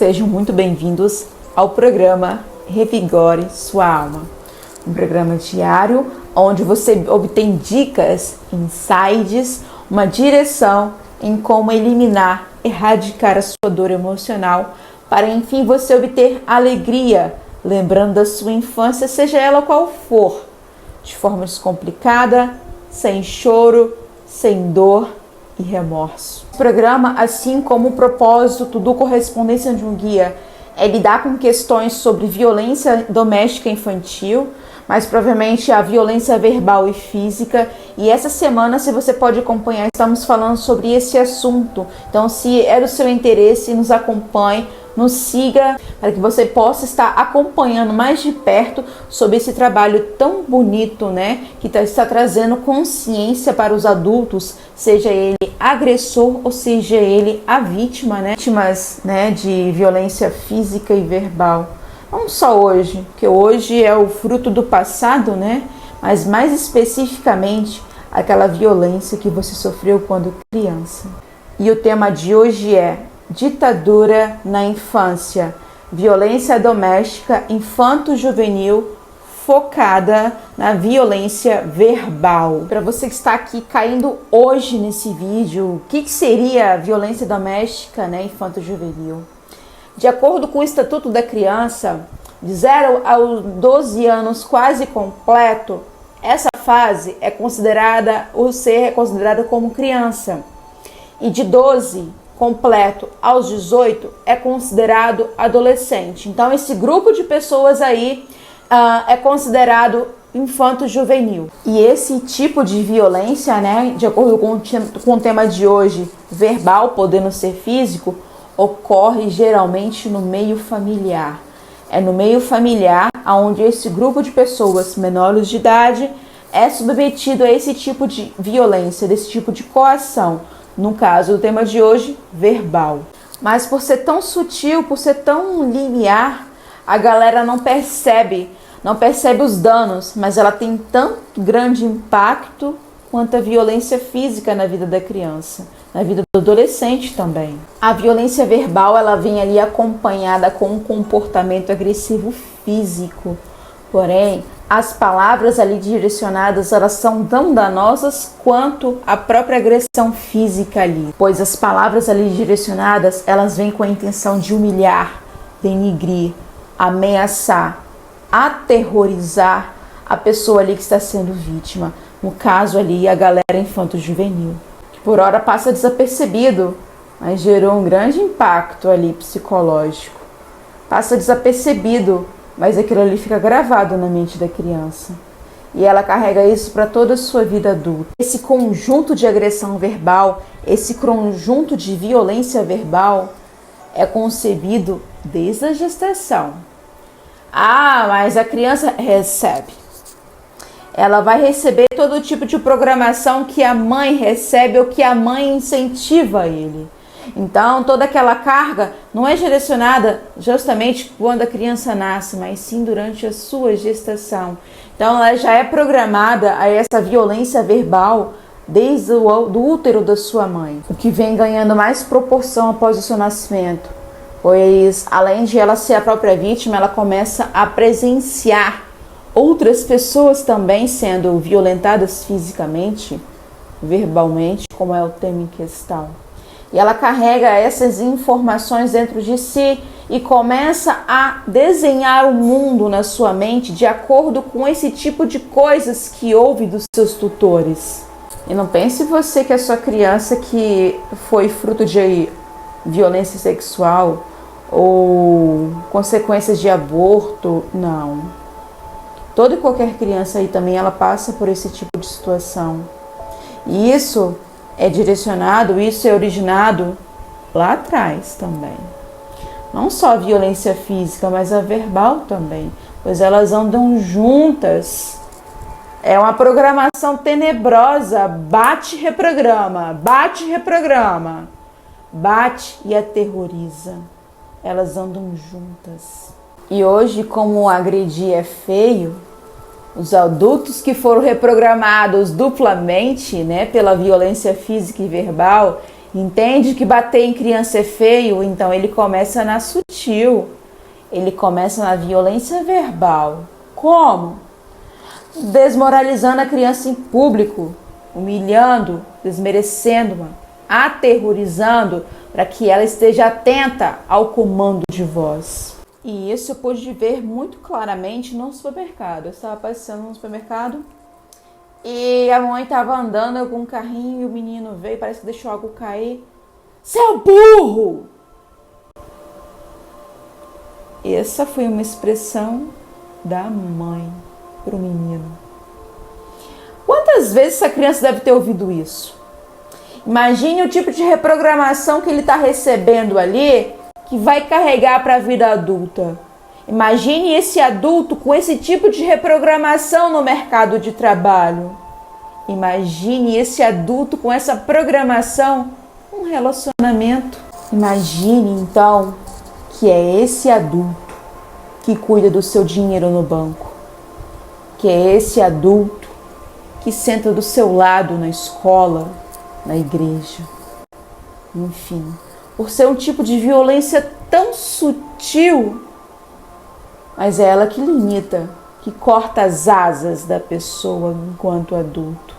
Sejam muito bem-vindos ao programa Revigore Sua Alma, um programa diário onde você obtém dicas, insights, uma direção em como eliminar, erradicar a sua dor emocional para enfim você obter alegria, lembrando da sua infância, seja ela qual for, de forma descomplicada, sem choro, sem dor e remorso. O programa, assim como o propósito do Correspondência de um Guia, é lidar com questões sobre violência doméstica infantil, mas provavelmente a violência verbal e física. E essa semana, se você pode acompanhar, estamos falando sobre esse assunto. Então, se é do seu interesse, nos acompanhe, nos siga, para que você possa estar acompanhando mais de perto sobre esse trabalho tão bonito, né? Que está trazendo consciência para os adultos, seja ele agressor ou seja ele a vítima, né? Vítimas, né, de violência física e verbal. Não só hoje, porque hoje é o fruto do passado, né? Mas mais especificamente aquela violência que você sofreu quando criança. E o tema de hoje é ditadura na infância, violência doméstica infanto-juvenil focada na violência verbal. Para você que está aqui caindo hoje nesse vídeo, o que seria violência doméstica, né, infanto-juvenil? De acordo com o Estatuto da Criança, de 0 aos 12 anos quase completo, essa fase é considerada, o ser é considerado como criança. E de 12 completo aos 18 é considerado adolescente. Então esse grupo de pessoas aí é considerado infanto-juvenil. E esse tipo de violência, né, de acordo com o tema de hoje, verbal, podendo ser físico, ocorre geralmente no meio familiar. É no meio familiar onde esse grupo de pessoas menores de idade é submetido a esse tipo de violência, desse tipo de coação. No caso do tema de hoje, verbal. Mas por ser tão sutil, por ser tão linear, a galera não percebe os danos, mas ela tem tão grande impacto quanto a violência física na vida da criança, na vida do adolescente também. A violência verbal, ela vem ali acompanhada com um comportamento agressivo físico. Porém, as palavras ali direcionadas, elas são tão danosas quanto a própria agressão física ali. Pois as palavras ali direcionadas, elas vêm com a intenção de humilhar, denigrir, ameaçar, aterrorizar a pessoa ali que está sendo vítima. No caso ali, a galera infanto-juvenil. Que por hora passa desapercebido, mas gerou um grande impacto ali psicológico. Passa desapercebido, mas aquilo ali fica gravado na mente da criança. E ela carrega isso para toda a sua vida adulta. Esse conjunto de agressão verbal, esse conjunto de violência verbal é concebido desde a gestação. Ah, mas a criança recebe. Ela vai receber todo tipo de programação que a mãe recebe ou que a mãe incentiva ele. Então, toda aquela carga não é direcionada justamente quando a criança nasce, mas sim durante a sua gestação. Então, ela já é programada a essa violência verbal desde o útero da sua mãe, o que vem ganhando mais proporção após o seu nascimento. Pois, além de ela ser a própria vítima, ela começa a presenciar outras pessoas também sendo violentadas fisicamente, verbalmente, como é o tema em questão. E ela carrega essas informações dentro de si e começa a desenhar o mundo na sua mente de acordo com esse tipo de coisas que ouve dos seus tutores. E não pense você que a sua criança que foi fruto de violência sexual ou consequências de aborto, não. Toda e qualquer criança aí também ela passa por esse tipo de situação. E isso é direcionado, isso é originado lá atrás também. Não só a violência física, mas a verbal também, pois elas andam juntas. É uma programação tenebrosa, bate, reprograma, bate e aterroriza. Elas andam juntas. E hoje, como agredir é feio, os adultos que foram reprogramados duplamente, né, pela violência física e verbal, Entende que bater em criança é feio? Então ele começa na sutil. Ele começa na violência verbal. Como? Desmoralizando a criança em público, humilhando, desmerecendo-a, aterrorizando para que ela esteja atenta ao comando de voz. E isso eu pude ver muito claramente no supermercado. Eu estava passando no supermercado e a mãe estava andando com um carrinho e o menino veio, parece que deixou algo cair. Seu burro! Essa foi uma expressão da mãe para o menino. Quantas vezes essa criança deve ter ouvido isso? Imagine o tipo de reprogramação que ele está recebendo ali, que vai carregar para a vida adulta. Imagine esse adulto com esse tipo de reprogramação no mercado de trabalho. Imagine esse adulto com essa programação num relacionamento. Imagine então que é esse adulto que cuida do seu dinheiro no banco, que é esse adulto que senta do seu lado na escola, na igreja. Enfim, por ser um tipo de violência tão sutil, mas é ela que limita, que corta as asas da pessoa enquanto adulto.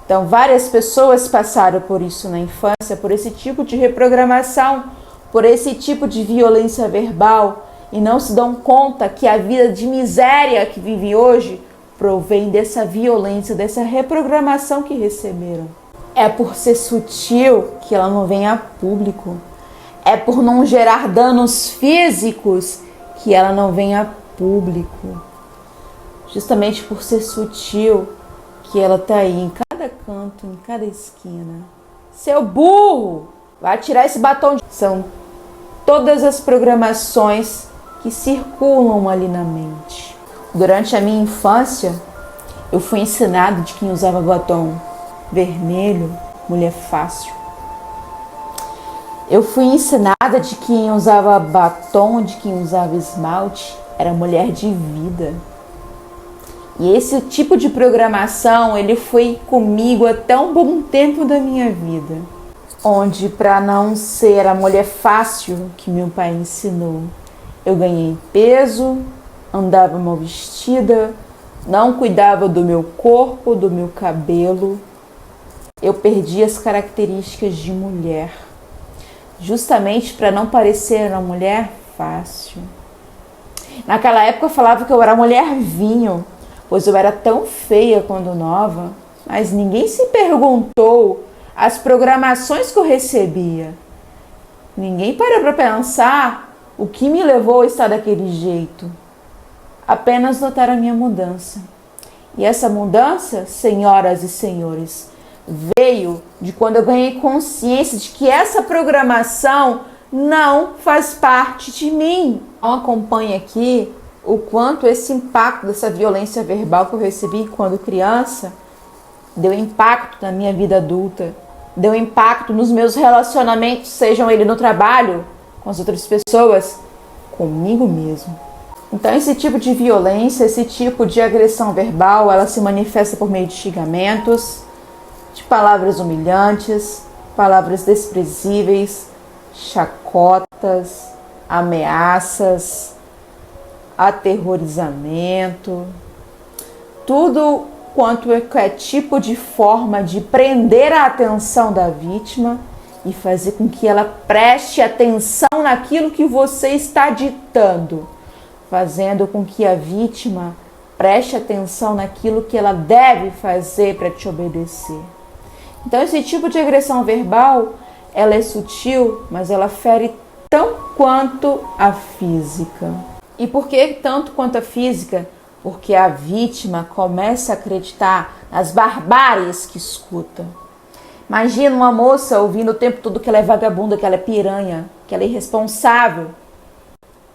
Então, várias pessoas passaram por isso na infância, por esse tipo de reprogramação, por esse tipo de violência verbal, e não se dão conta que a vida de miséria que vive hoje provém dessa violência, dessa reprogramação que receberam. É por ser sutil que ela não vem a público. É por não gerar danos físicos que ela não vem a público. Justamente por ser sutil que ela está aí em cada canto, em cada esquina. Seu burro! Vai tirar esse batom de... São todas as programações que circulam ali na mente. Durante a minha infância, eu fui ensinado de quem usava batom vermelho, mulher fácil. Eu fui ensinada de quem usava batom, de quem usava esmalte, era mulher de vida. E esse tipo de programação, ele foi comigo até um bom tempo da minha vida. Onde, para não ser a mulher fácil que meu pai ensinou, eu ganhei peso, andava mal vestida, não cuidava do meu corpo, do meu cabelo. Eu perdi as características de mulher, justamente para não parecer uma mulher fácil. Naquela época eu falava que eu era mulher vinho, pois eu era tão feia quando nova, mas ninguém se perguntou as programações que eu recebia. Ninguém parou para pensar o que me levou a estar daquele jeito. Apenas notaram a minha mudança. E essa mudança, senhoras e senhores, veio de quando eu ganhei consciência de que essa programação não faz parte de mim. Então acompanhe aqui o quanto esse impacto dessa violência verbal que eu recebi quando criança deu impacto na minha vida adulta, deu impacto nos meus relacionamentos, sejam eles no trabalho, com as outras pessoas, comigo mesmo. Então esse tipo de violência, esse tipo de agressão verbal, ela se manifesta por meio de xingamentos, de palavras humilhantes, palavras desprezíveis, chacotas, ameaças, aterrorizamento, tudo quanto é tipo de forma de prender a atenção da vítima e fazer com que ela preste atenção naquilo que você está ditando, fazendo com que a vítima preste atenção naquilo que ela deve fazer para te obedecer. Então esse tipo de agressão verbal, ela é sutil, mas ela fere tão quanto a física. E por que tanto quanto a física? Porque a vítima começa a acreditar nas barbáries que escuta. Imagina uma moça ouvindo o tempo todo que ela é vagabunda, que ela é piranha, que ela é irresponsável.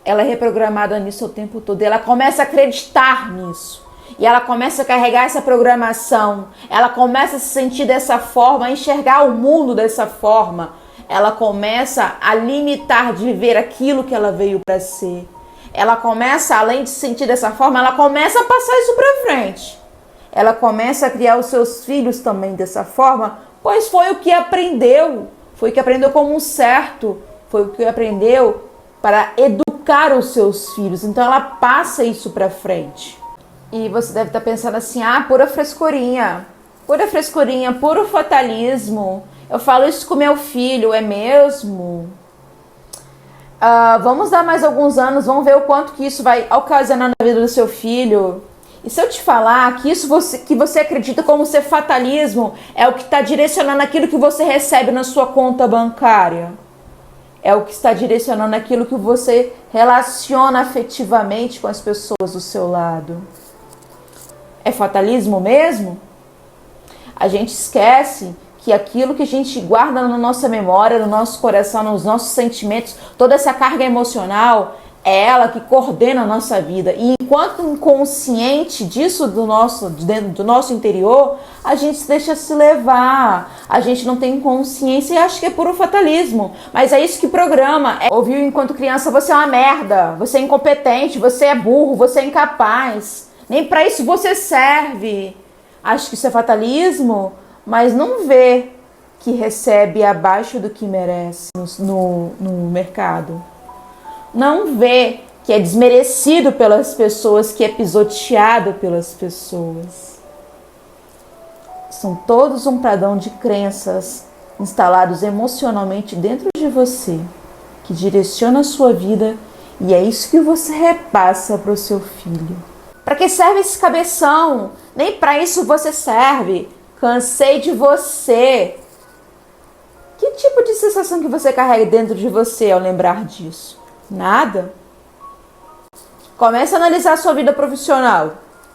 Ela é reprogramada nisso o tempo todo. E ela começa a acreditar nisso. E ela começa a carregar essa programação. Ela começa a se sentir dessa forma, a enxergar o mundo dessa forma. Ela começa a limitar de ver aquilo que ela veio para ser. Ela começa, além de se sentir dessa forma, ela começa a passar isso para frente. Ela começa a criar os seus filhos também dessa forma, pois foi o que aprendeu. foi o que aprendeu como um certo, foi o que aprendeu para educar os seus filhos. Então ela passa isso para frente. E você deve estar pensando assim, pura frescurinha, puro fatalismo. Eu falo isso com meu filho, é mesmo? Vamos dar mais alguns anos, vamos ver o quanto que isso vai ocasionar na vida do seu filho. E se eu te falar que isso que você acredita como ser fatalismo é o que está direcionando aquilo que você recebe na sua conta bancária? É o que está direcionando aquilo que você relaciona afetivamente com as pessoas do seu lado? É fatalismo mesmo? A gente esquece que aquilo que a gente guarda na nossa memória, no nosso coração, nos nossos sentimentos, toda essa carga emocional, é ela que coordena a nossa vida. E enquanto inconsciente disso dentro do nosso interior, a gente se deixa se levar, a gente não tem consciência e acha que é puro fatalismo. Mas é isso que programa. Ouviu enquanto criança, você é uma merda, você é incompetente, você é burro, você é incapaz. Nem para isso você serve. Acho que isso é fatalismo, mas não vê que recebe abaixo do que merece no mercado. Não vê que é desmerecido pelas pessoas, que é pisoteado pelas pessoas. São todos um pradão de crenças instalados emocionalmente dentro de você, que direciona a sua vida, e é isso que você repassa para o seu filho. Para que serve esse cabeção? Nem para isso você serve. Cansei de você. Que tipo de sensação que você carrega dentro de você ao lembrar disso? Nada? Comece a analisar a sua vida profissional.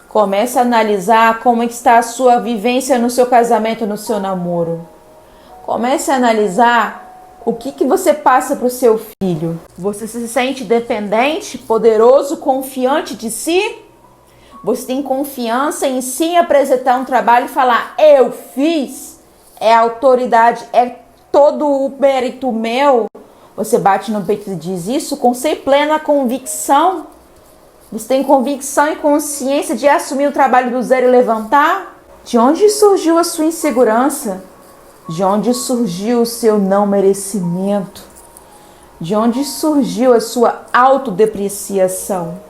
Comece a analisar como está a sua vivência no seu casamento, no seu namoro. Comece a analisar o que você passa para o seu filho. Você se sente dependente, poderoso, confiante de si? Você tem confiança em si, em apresentar um trabalho e falar, eu fiz, é autoridade, é todo o mérito meu. Você bate no peito e diz isso com plena convicção. Você tem convicção e consciência de assumir o trabalho do zero e levantar? De onde surgiu a sua insegurança? De onde surgiu o seu não merecimento? De onde surgiu a sua autodepreciação?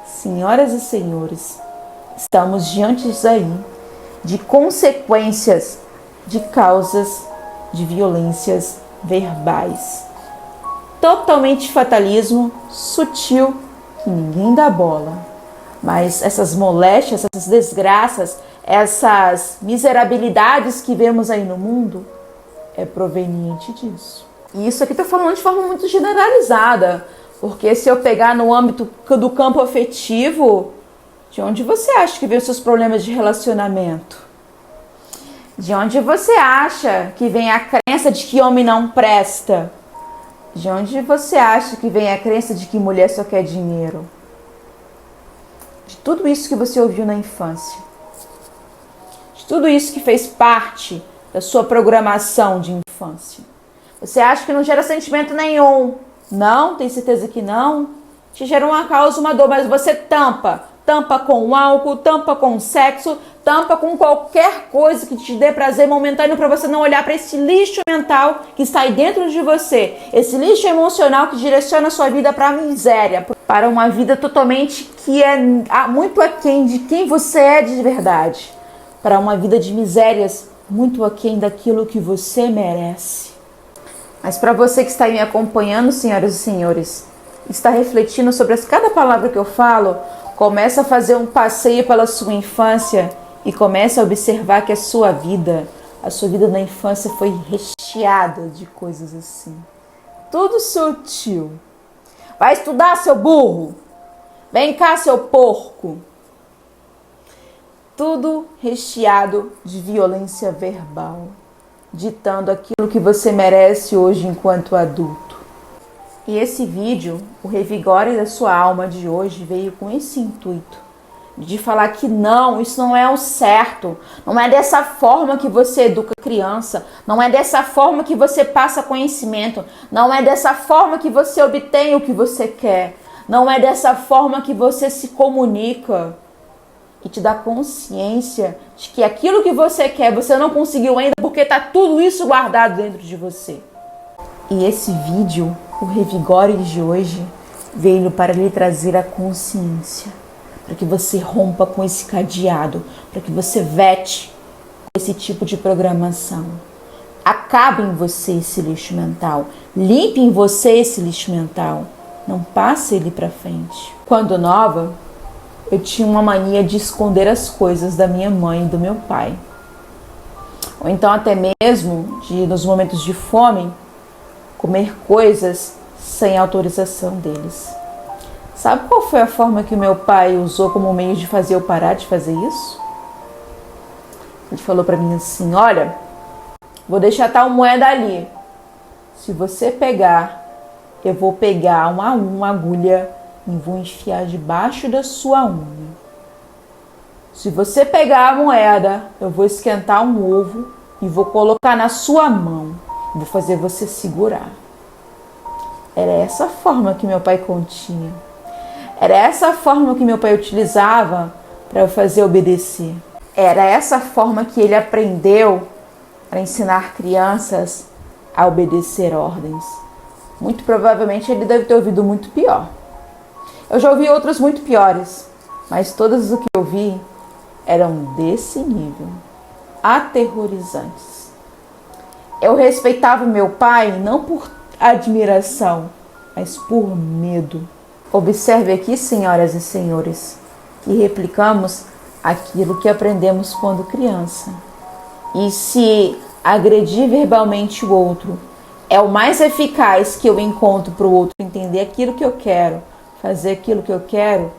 Senhoras e senhores, estamos diante aí de consequências de causas de violências verbais. Totalmente fatalismo, sutil, que ninguém dá bola. Mas essas moléstias, essas desgraças, essas miserabilidades que vemos aí no mundo, é proveniente disso. E isso aqui estou falando de forma muito generalizada. Porque se eu pegar no âmbito do campo afetivo, de onde você acha que vem os seus problemas de relacionamento? De onde você acha que vem a crença de que homem não presta? De onde você acha que vem a crença de que mulher só quer dinheiro? De tudo isso que você ouviu na infância. De tudo isso que fez parte da sua programação de infância. Você acha que não gera sentimento nenhum? Não, tem certeza que não? Te gera uma causa, uma dor, mas você tampa. Tampa com álcool, tampa com sexo, tampa com qualquer coisa que te dê prazer momentâneo para você não olhar para esse lixo mental que está aí dentro de você. Esse lixo emocional que direciona a sua vida para a miséria, para uma vida totalmente que é muito aquém de quem você é de verdade. Para uma vida de misérias muito aquém daquilo que você merece. Mas para você que está aí me acompanhando, senhoras e senhores, está refletindo sobre cada palavra que eu falo, começa a fazer um passeio pela sua infância e começa a observar que a sua vida na infância foi recheada de coisas assim. Tudo sutil. Vai estudar, seu burro. Vem cá, seu porco. Tudo recheado de violência verbal, ditando aquilo que você merece hoje enquanto adulto. E esse vídeo, o Revigore da Sua Alma de hoje, veio com esse intuito de falar que não, isso não é o certo, não é dessa forma que você educa a criança, não é dessa forma que você passa conhecimento, não é dessa forma que você obtém o que você quer, não é dessa forma que você se comunica. e te dá consciência de que aquilo que você quer, você não conseguiu ainda porque está tudo isso guardado dentro de você. E esse vídeo, o Revigore de hoje, veio para lhe trazer a consciência, para que você rompa com esse cadeado, para que você vete esse tipo de programação. Acabe em você esse lixo mental, limpe em você esse lixo mental, não passe ele para frente. Quando nova, eu tinha uma mania de esconder as coisas da minha mãe e do meu pai. Ou então até mesmo, nos momentos de fome, comer coisas sem autorização deles. Sabe qual foi a forma que meu pai usou como meio de fazer eu parar de fazer isso? Ele falou para mim assim: olha, vou deixar tal moeda ali. Se você pegar, eu vou pegar uma agulha e vou enfiar debaixo da sua unha. Se você pegar a moeda, eu vou esquentar um ovo e vou colocar na sua mão. Vou fazer você segurar. Era essa forma que meu pai continha. Era essa forma que meu pai utilizava para eu fazer obedecer. Era essa forma que ele aprendeu para ensinar crianças a obedecer ordens. Muito provavelmente ele deve ter ouvido muito pior. Eu já ouvi outros muito piores, mas todas o que eu vi eram desse nível, aterrorizantes. Eu respeitava meu pai não por admiração, mas por medo. Observe aqui, senhoras e senhores, que replicamos aquilo que aprendemos quando criança. E se agredir verbalmente o outro é o mais eficaz que eu encontro para o outro entender aquilo que eu quero, fazer aquilo que eu quero,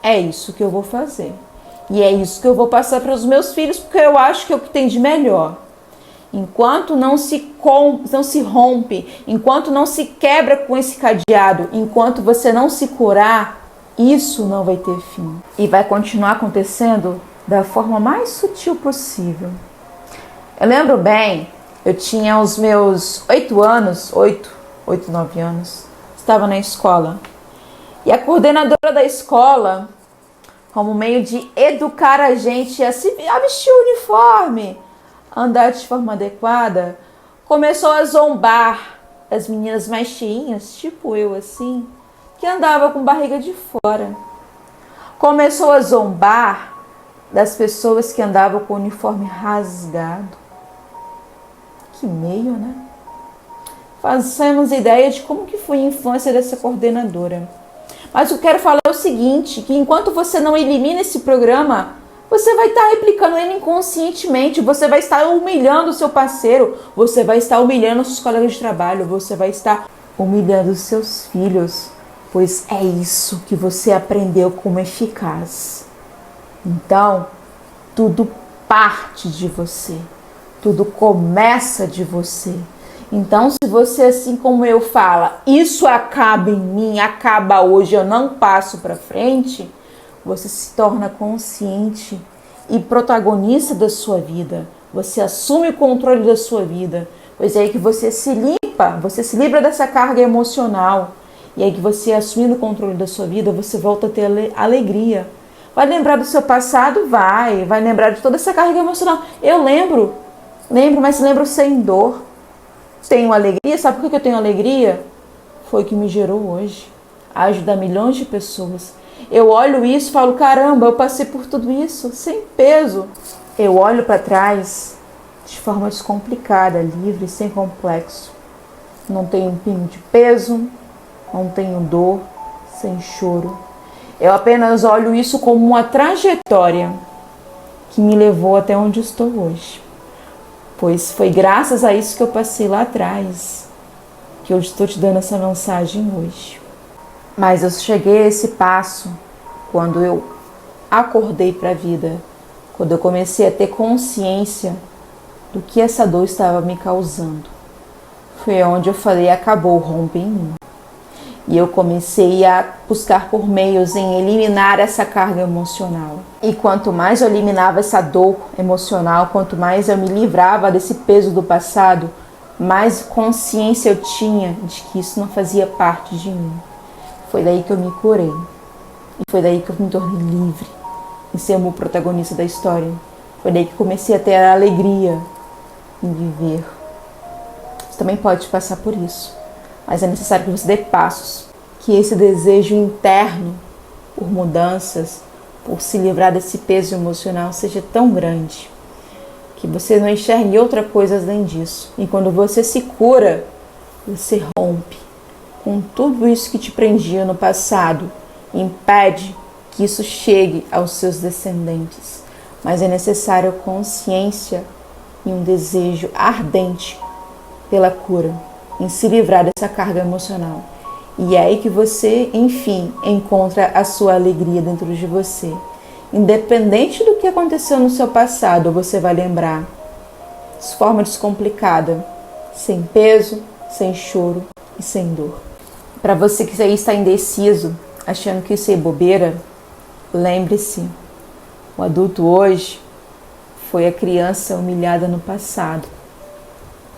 é isso que eu vou fazer. E é isso que eu vou passar para os meus filhos, porque eu acho que é o que tem de melhor. Enquanto não se rompe, enquanto não se quebra com esse cadeado, enquanto você não se curar, isso não vai ter fim. E vai continuar acontecendo da forma mais sutil possível. Eu lembro bem, eu tinha os meus 8 anos, 9 anos, estava na escola. E a coordenadora da escola, como meio de educar a gente a vestir o uniforme, a andar de forma adequada, começou a zombar as meninas mais cheinhas, tipo eu assim, que andava com barriga de fora. Começou a zombar das pessoas que andavam com o uniforme rasgado. Que meio, né? Fazemos ideia de como que foi a infância dessa coordenadora. Mas o que eu quero falar é o seguinte, que enquanto você não elimina esse programa, você vai estar replicando ele inconscientemente, você vai estar humilhando o seu parceiro, você vai estar humilhando os seus colegas de trabalho, você vai estar humilhando os seus filhos, pois é isso que você aprendeu como eficaz. Então, tudo parte de você, tudo começa de você. Então, se você, assim como eu, fala, isso acaba em mim, acaba hoje, eu não passo para frente, você se torna consciente e protagonista da sua vida. Você assume o controle da sua vida. Pois é aí que você se livra dessa carga emocional. E aí que você, assumindo o controle da sua vida, você volta a ter alegria. Vai lembrar do seu passado? Vai lembrar de toda essa carga emocional. Eu lembro, mas lembro sem dor. Tenho alegria, sabe por que eu tenho alegria? Foi o que me gerou hoje. Ajudar milhões de pessoas. Eu olho isso e falo, caramba, eu passei por tudo isso, sem peso. Eu olho para trás de forma descomplicada, livre, sem complexo. Não tenho um pingo de peso, não tenho dor, sem choro. Eu apenas olho isso como uma trajetória que me levou até onde estou hoje. Pois foi graças a isso que eu passei lá atrás, que eu estou te dando essa mensagem hoje. Mas eu cheguei a esse passo quando eu acordei para a vida, quando eu comecei a ter consciência do que essa dor estava me causando. Foi onde eu falei, acabou, rompe em mim. E eu comecei a buscar por meios em eliminar essa carga emocional. E quanto mais eu eliminava essa dor emocional, quanto mais eu me livrava desse peso do passado, mais consciência eu tinha de que isso não fazia parte de mim. Foi daí que eu me curei. E foi daí que eu me tornei livre. em ser o protagonista da história. Foi daí que comecei a ter a alegria em viver. Você também pode passar por isso, mas é necessário que você dê passos, que esse desejo interno por mudanças, por se livrar desse peso emocional seja tão grande, que você não enxergue outra coisa além disso. E quando você se cura, você rompe com tudo isso que te prendia no passado e impede que isso chegue aos seus descendentes. Mas é necessário a consciência e um desejo ardente pela cura, em se livrar dessa carga emocional. E é aí que você, enfim, encontra a sua alegria dentro de você. Independente do que aconteceu no seu passado, você vai lembrar de forma descomplicada, sem peso, sem choro e sem dor. Para você que aí está indeciso, achando que isso é bobeira, lembre-se, o adulto hoje foi a criança humilhada no passado,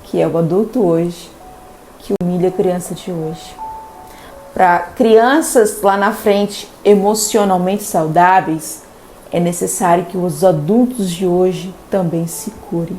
que é o adulto hoje que humilha a criança de hoje. Para crianças lá na frente emocionalmente saudáveis, é necessário que os adultos de hoje também se curem.